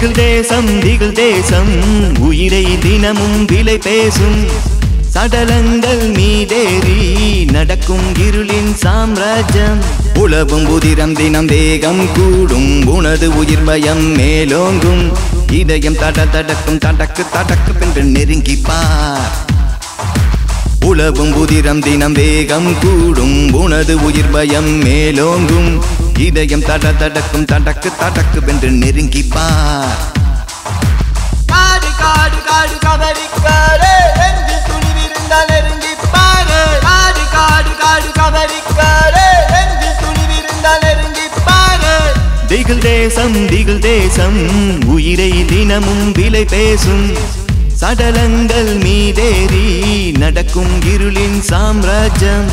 திகில் தேசம் உயிரை தினமும் விலை பேசும் சடலங்கள் மீதேறி நடக்கும் இருளின் சாம்ராஜ்யம் உலவும் உதிரம் தினம் வேகம் கூடும் உனது உயிர் பயம் மேலோங்கும் இதயம் தடக்கும் தடக்கு என்று நெருங்கி பார் உலவும் உதிரம் தினம் வேகம் கூடும் உனது உயிர் பயம் மேலோங்கும் இதயம் தடக்கும் தடக்கு என்று நெருங்கி பார் காடு காடு காடு கபரிக்காரே நெஞ்சு துணிவிருந்தால் நெருங்கி பாரு காடு காடு காடு கபரிக்காரே நெஞ்சு துணிவிருந்தால் நெருங்கி பாரு திகில் தேசம் உயிரை தினமும் விலை பேசும் சடலங்கள் மீதேறி நடக்கும் இருளின் சாம்ராஜ்யம்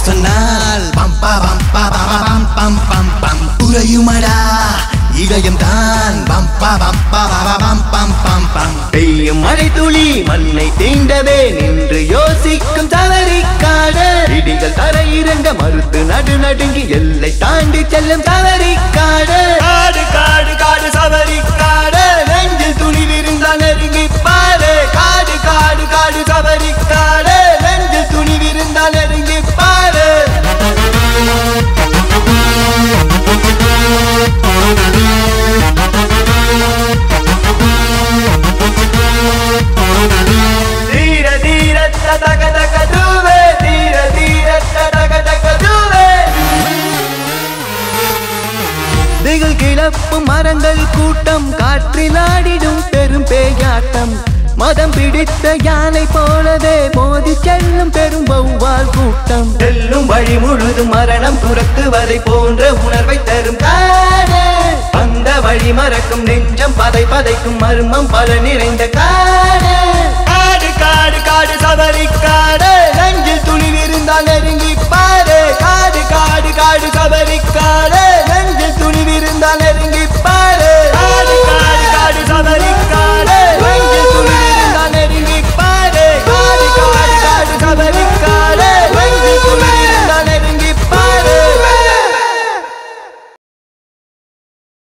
சொன்னால் பம்பா பம்பா பம் பம் பம் பம் உறையுமடா இதயம் தான் பம்பா பம்பா பம் பம் பம் பம் பெய்யும் மழை துளி மண்ணை தீண்டவே நின்று யோசிக்கும் தவறிக்காடு இடிகள் தரையிறங்க மறுத்து நடுங்கி எல்லை தாண்டி செல்லும் தவறிக்காடு காடு காடு காடு சவரிக்காடு நெஞ்சில் துணிவிருந்தால் நெருங்கி பாரு காடு காடு காடு சவரிக்காடு நெஞ்சில் துணிவிருந்தால் நெருங்கி பாரு தீர தீர தக தக தூவே தீர தீர தக தக தூவே திகில் கிளப்பும் மரங்கள் கூட்டம் காற்றில் ஆடிடும் பெரும் பேயாட்டம் மதம் பிடித்த யானை போலவே மோதி செல்லும் பெரும் வௌவால் கூட்டம் செல்லும் வழி முழுதும் மரணம் துரத்துவதை போன்ற உணர்வை தரும் காடு அந்த வழி மறக்கும் நெஞ்சம் பதைக்கும் மர்மம் பல நிறைந்த காடு